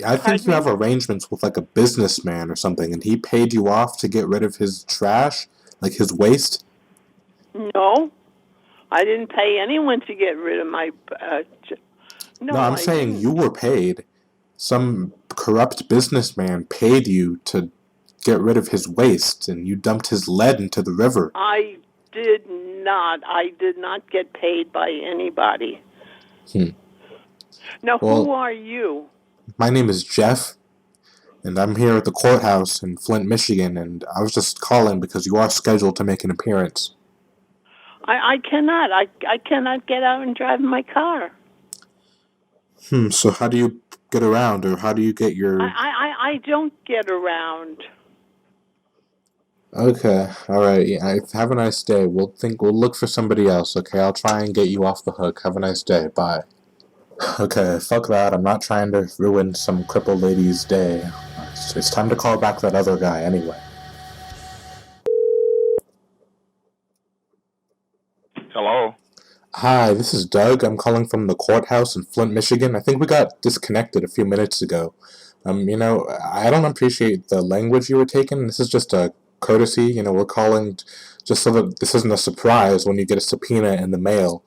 I think you have arrangements with a businessman or something, and he paid you off to get rid of his trash, his waste. No, I didn't pay anyone to get rid of my. No, I'm saying you were paid. Some corrupt businessman paid you to get rid of his waste, and you dumped his lead into the river. I did not. I did not get paid by anybody. Now, Well, who are you? My name is Jeff, and I'm here at the courthouse in Flint, Michigan, and I was just calling because you are scheduled to make an appearance. I cannot. I cannot get out and drive my car. So how do you get around, or how do you get your... I don't get around. Okay, alright, yeah, have a nice day. We'll look for somebody else, okay? I'll try and get you off the hook. Have a nice day. Bye. Okay, fuck that. I'm not trying to ruin some crippled lady's day. It's time to call back that other guy anyway. Hello? Hi, this is Doug. I'm calling from the courthouse in Flint, Michigan. I think we got disconnected a few minutes ago. I don't appreciate the language you were taking. This is just a courtesy. We're calling just so that this isn't a surprise when you get a subpoena in the mail.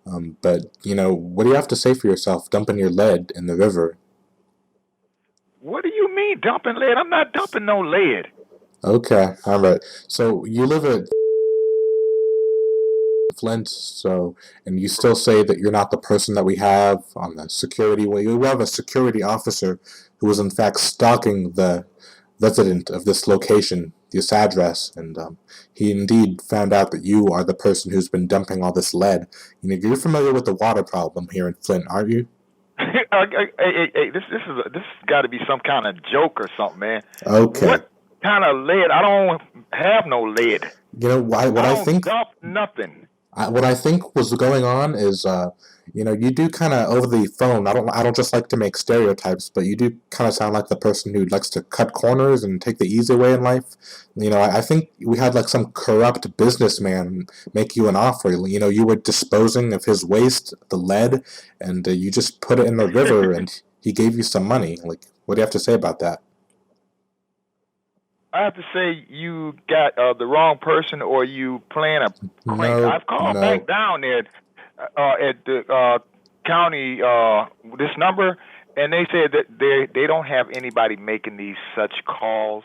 But what do you have to say for yourself dumping your lead in the river? What do you mean dumping lead? I'm not dumping no lead. Okay, alright. So you live at Flint, and you still say that you're not the person that we have on the security. Well, you have a security officer who was in fact stalking the resident of this location, this address, and he indeed found out that you are the person who's been dumping all this lead. You're familiar with the water problem here in Flint, aren't you? Hey, this has got to be some kind of joke or something, man. Okay. What kind of lead? I don't have no lead. I think dump nothing. What I think was going on is, you do kind of over the phone. I don't just like to make stereotypes, but you do kind of sound like the person who likes to cut corners and take the easy way in life. I think we had like some corrupt businessman make you an offer. You were disposing of his waste, the lead, and you just put it in the river, and he gave you some money. Like, what do you have to say about that? I have to say you got the wrong person, or you playing a crank. I've called back down there at the county this number, and they said that they don't have anybody making these such calls.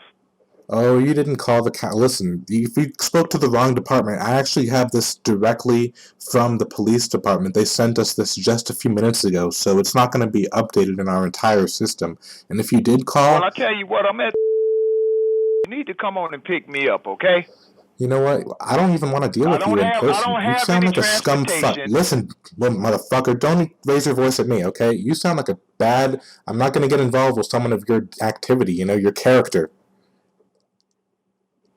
Oh, you didn't call the county. Listen, if you spoke to the wrong department, I actually have this directly from the police department. They sent us this just a few minutes ago, so it's not going to be updated in our entire system. And if you did call... Well, I tell you what, I'm at... You need to come on and pick me up, okay? You know what? I don't even want to deal with you in person. You sound like a scum fuck. Listen, motherfucker, don't raise your voice at me, okay? You sound like a bad... I'm not going to get involved with someone of your activity, your character.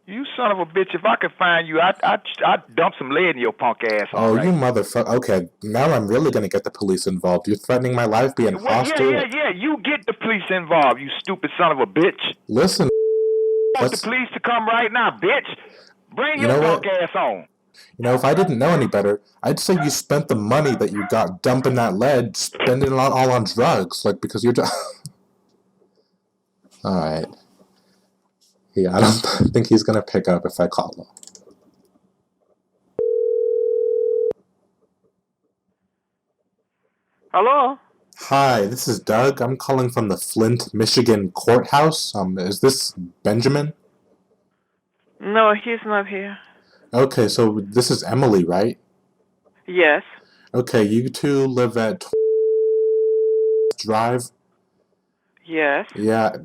You son of a bitch, if I could find you, I'd dump some lead in your punk ass. Oh, right. You motherfucker. Okay, now I'm really going to get the police involved. You're threatening my life, being hostile. Yeah. You get the police involved, you stupid son of a bitch. Listen. I want the police to come right now, bitch. Bring your punk ass on. If I didn't know any better, I'd say you spent the money that you got dumping that lead, spending it all on drugs, because you're just... Alright. Yeah, I don't think he's gonna pick up if I call him. Hello? Hi, this is Doug. I'm calling from the Flint, Michigan courthouse. Is this Benjamin? No, he's not here. Okay, so this is Emily, right? Yes. Okay, you two live at Drive? Yes. Yeah,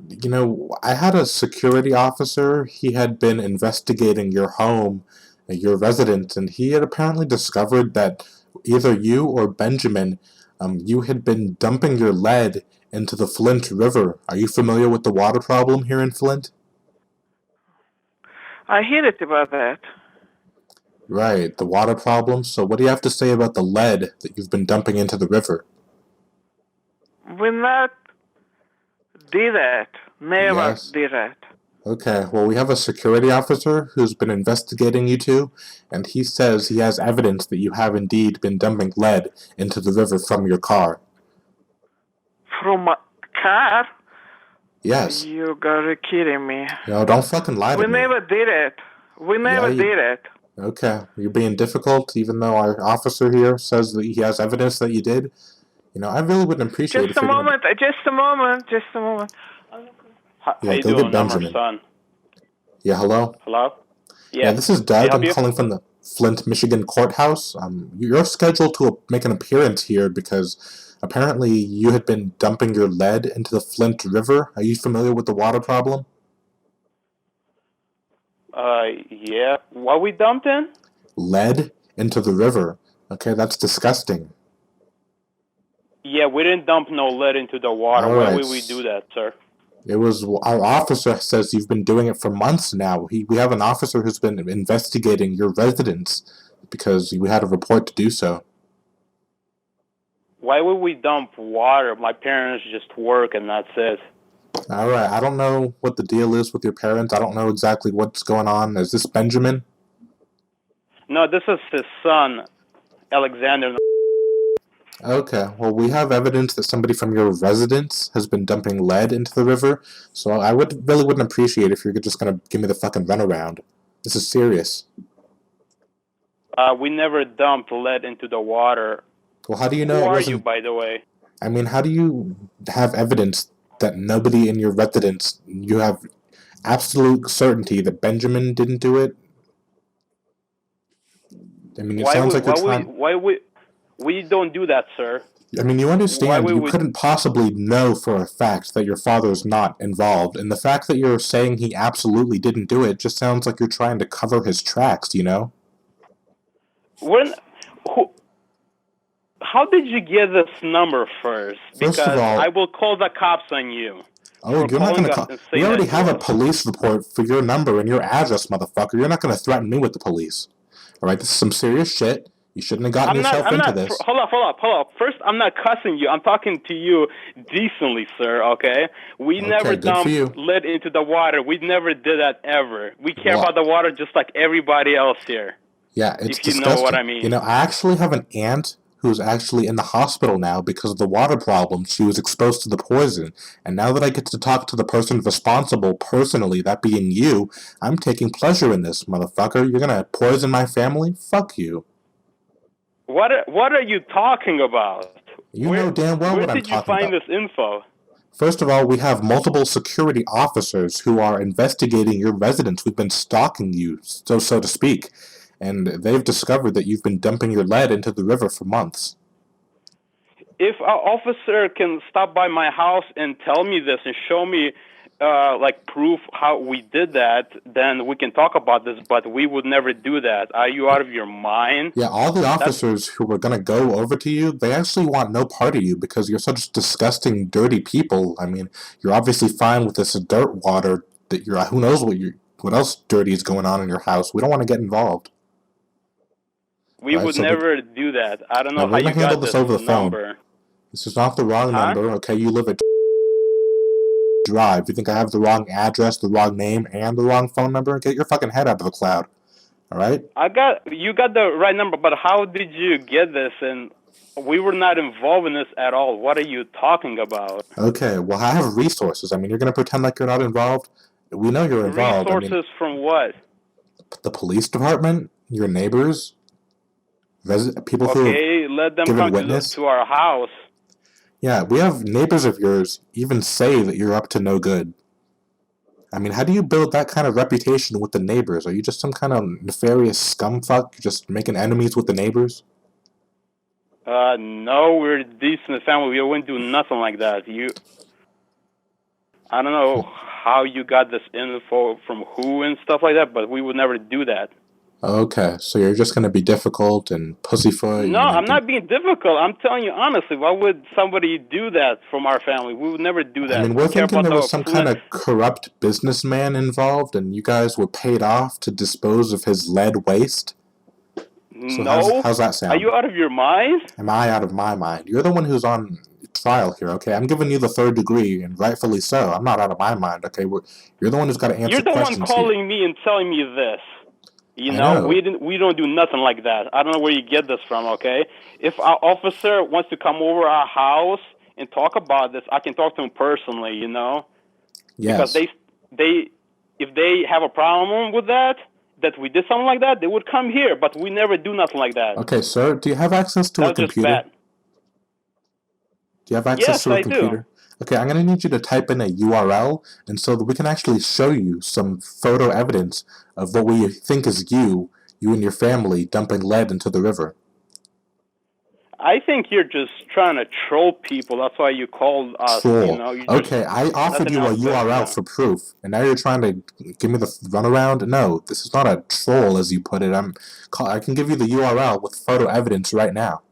I had a security officer. He had been investigating your home, your residence, and he had apparently discovered that either you or Benjamin, you had been dumping your lead into the Flint River. Are you familiar with the water problem here in Flint? I heard it about that. Right, the water problem. So what do you have to say about the lead that you've been dumping into the river? We not did that. Never did that. Okay, well, we have a security officer who's been investigating you two, and he says he has evidence that you have indeed been dumping lead into the river from your car. From my car? Yes. You gotta kidding me. Don't fucking lie to me. We never did it. We never did it. Okay, you're being difficult, even though our officer here says that he has evidence that you did. You know, I really wouldn't appreciate Just a moment. Just a moment. Just a moment. Yeah, How you go get doing? I'm her Benjamin. son. Yeah, hello? Hello? Yeah, Yes. this is May I Doug. help I'm you? calling from the Flint, Michigan courthouse. You're scheduled to make an appearance here because apparently you had been dumping your lead into the Flint River. Are you familiar with the water problem? Yeah. What we dumped in? Lead into the river. Okay, that's disgusting. Yeah, we didn't dump no lead into the water. All Why right. would we do that, sir? It was our officer says you've been doing it for months now. We have an officer who's been investigating your residence because we had a report to do so. Why would we dump water? My parents just work and that's it. All right, I don't know what the deal is with your parents. I don't know exactly what's going on. Is this Benjamin? No, this is his son, Alexander. Okay, well, we have evidence that somebody from your residence has been dumping lead into the river, so I wouldn't appreciate if you're just gonna give me the fucking runaround. This is serious. We never dumped lead into the water. Well, how do you know Who it are wasn't? you, by the way? I mean, how do you have evidence that nobody in your residence, you have absolute certainty that Benjamin didn't do it? I mean, it sounds like you're trying. We don't do that, sir. I mean, you understand you couldn't possibly know for a fact that your father's not involved, and the fact that you're saying he absolutely didn't do it just sounds like you're trying to cover his tracks, you know? How did you get this number first? First of Because all- I will call the cops on you. Oh, you're not going to call. We already have a police report for your number and your address, motherfucker. You're not going to threaten me with the police. All right, this is some serious shit. You shouldn't have gotten yourself into this. Hold up. First, I'm not cussing you. I'm talking to you decently, sir, okay? We never good for you. dumped lead into the water. We never did that ever. We care about the water just like everybody else here. Yeah, it's if you disgusting. know what I mean. You know, I actually have an aunt who's actually in the hospital now because of the water problem. She was exposed to the poison. And now that I get to talk to the person responsible personally, that being you, I'm taking pleasure in this, motherfucker. You're gonna poison my family? Fuck you. What are you talking about? You know damn well what I'm talking about. Where did you find this info? First of all, we have multiple security officers who are investigating your residence. We've been stalking you, so to speak. And they've discovered that you've been dumping your lead into the river for months. If an officer can stop by my house and tell me this and show me proof how we did that, then we can talk about this, but we would never do that. Are you out of your mind? Yeah, all the officers who were going to go over to you, they actually want no part of you because you're such disgusting, dirty people. I mean, you're obviously fine with this dirt water that you're, who knows what else dirty is going on in your house. We don't want to get involved. We would never do that. I don't know how you got this over the number. Phone. This is not the wrong number, okay? You live at Drive. You think I have the wrong address, the wrong name, and the wrong phone number? Get your fucking head out of the cloud, all right? You got the right number, but how did you get this? And we were not involved in this at all. What are you talking about? Okay, well, I have resources. I mean, you're going to pretend like you're not involved? We know you're involved. Resources from what? The police department, your neighbors, people who have let them given come witness. To our house. Yeah, we have neighbors of yours even say that you're up to no good. I mean, how do you build that kind of reputation with the neighbors? Are you just some kind of nefarious scumfuck, just making enemies with the neighbors? No, we're a decent family. We wouldn't do nothing like that. I don't know how you got this info from who and stuff like that, but we would never do that. Okay, so you're just going to be difficult and pussyfoot? No, I'm not being difficult. I'm telling you honestly, why would somebody do that from our family? We would never do that. I mean, we're thinking there was some kind of corrupt businessman involved, and you guys were paid off to dispose of his lead waste? So no. How's that sound? Are you out of your mind? Am I out of my mind? You're the one who's on trial here, okay? I'm giving you the third degree, and rightfully so. I'm not out of my mind, okay? You're the one who's got to answer questions. You're the one calling me and telling me this. You know, we don't do nothing like that. I don't know where you get this from, okay? If our officer wants to come over our house and talk about this, I can talk to him personally, you know? Yes. Because if they have a problem with that that we did something like that, they would come here, but we never do nothing like that. Okay, sir, do you have access to a That's just computer? bad. Do you have access Yes, to a I computer? do. Okay, I'm going to need you to type in a URL, and so that we can actually show you some photo evidence of what we think is you and your family dumping lead into the river. I think you're just trying to troll people. That's why you called us. Troll. You know, Okay, I offered you a URL for proof, and now you're trying to give me the runaround? No, this is not a troll, as you put it. I can give you the URL with photo evidence right now.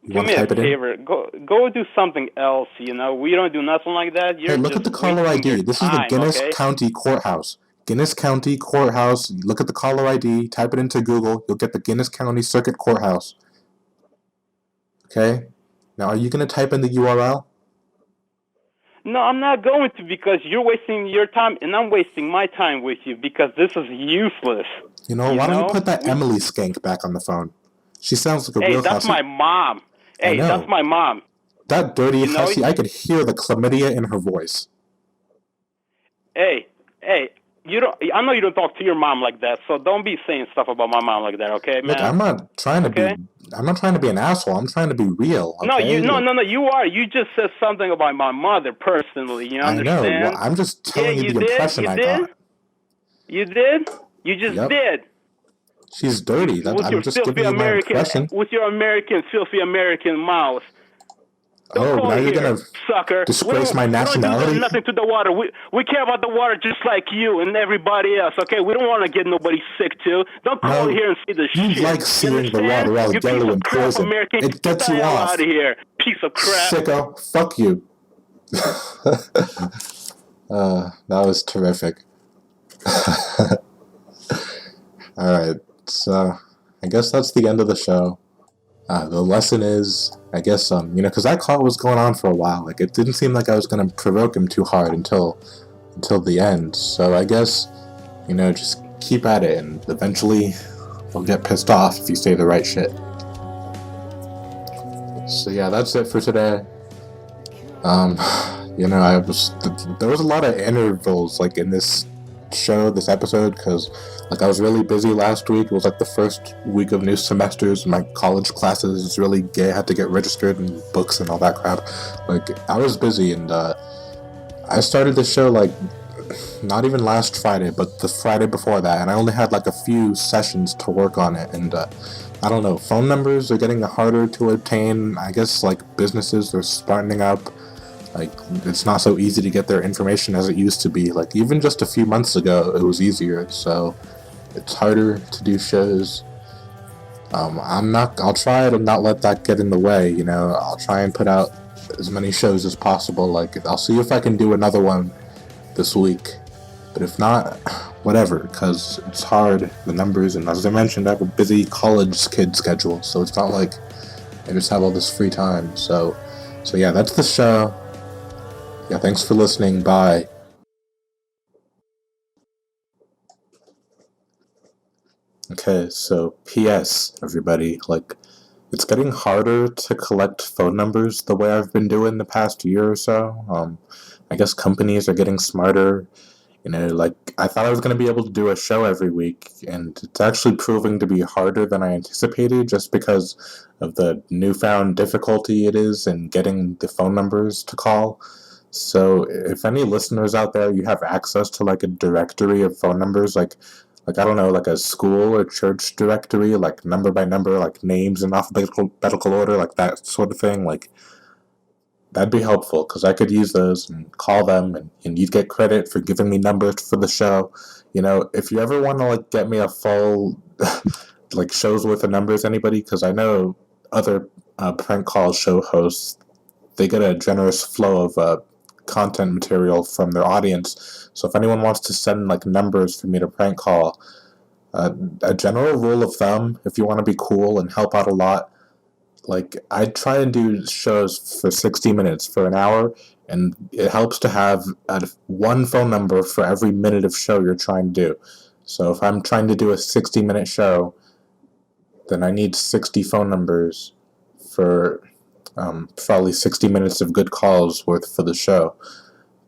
You Do want me to a type it in? favor. Go do something else. You know, we don't do nothing like that. You're Hey, look just at the caller wasting ID. your This is the time, Guinness okay? County Courthouse. Guinness County Courthouse. Look at the caller ID. Type it into Google. You'll get the Guinness County Circuit Courthouse. Okay? Now, are you going to type in the URL? No, I'm not going to, because you're wasting your time and I'm wasting my time with you, because this is useless. You know, why don't you put that Emily skank back on the phone? She sounds like a Hey, real that's hussy. my mom. Hey, know. that's my mom. That dirty You know, hussy, I could hear the chlamydia in her voice. Hey, you don't. I know you don't talk to your mom like that, so don't be saying stuff about my mom like that, okay, man? Look, I'm not trying to be an asshole. I'm trying to be real. Okay? No, you are. You just said something about my mother personally. You I know. understand? Well, I'm just telling you the did. impression You I did. got. You did. You just Yep. did. She's dirty. With I'm just giving you my impression. With your filthy American mouth. Don't call now you're here, gonna sucker. disgrace my We nationality? don't do nothing to the water. We care about the water just like you and everybody else, okay? We don't want to get nobody sick, too. Don't call here and see the shit. You like seeing the understand? water all You yellow piece and of crap poison. American. It gets Get you the hell off. out of here, piece of crap. Sicko, fuck you. That was terrific. Alright, so I guess that's the end of the show. The lesson is, I guess, because that call was going on for a while. Like, it didn't seem like I was going to provoke him too hard until the end. So I guess, just keep at it, and eventually he'll get pissed off if you say the right shit. So yeah, that's it for today. There was a lot of intervals, like, in this episode, because I was really busy last week. It was the first week of new semesters. My college classes is really gay. I had to get registered and books and all that crap. I was busy, and I started the show not even last Friday, but the Friday before that, and I only had a few sessions to work on it. And I don't know, phone numbers are getting harder to obtain. I guess businesses are smartening up. It's not so easy to get their information as it used to be. Even just a few months ago, it was easier. So it's harder to do shows. I'll try to not let that get in the way. I'll try and put out as many shows as possible. I'll see if I can do another one this week. But if not, whatever, because it's hard, the numbers, and as I mentioned, I have a busy college kid schedule, so it's not like I just have all this free time. So yeah, that's the show. Yeah, thanks for listening. Bye. Okay, so P.S. everybody, it's getting harder to collect phone numbers the way I've been doing the past year or so. I guess companies are getting smarter. I thought I was going to be able to do a show every week, and it's actually proving to be harder than I anticipated just because of the newfound difficulty it is in getting the phone numbers to call. So if any listeners out there, you have access to a directory of phone numbers, I don't know, a school or church directory, number by number, names in alphabetical order, that sort of thing, that'd be helpful, because I could use those and call them, and you'd get credit for giving me numbers for the show. If you ever want to get me a full shows worth of numbers, anybody, because I know other prank call show hosts, they get a generous flow of content material from their audience. So if anyone wants to send numbers for me to prank call, a general rule of thumb, if you want to be cool and help out a lot, I try and do shows for 60 minutes, for an hour, and it helps to have one phone number for every minute of show you're trying to do. So if I'm trying to do a 60-minute show, then I need 60 phone numbers for probably 60 minutes of good calls worth for the show.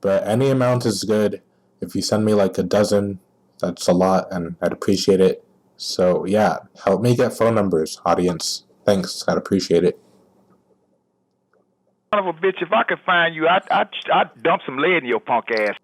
But any amount is good. If you send me like a dozen, that's a lot, and I'd appreciate it. So yeah, help me get phone numbers, audience. Thanks, I'd appreciate it. Son of a bitch, if I could find you, I'd dump some lead in your punk ass.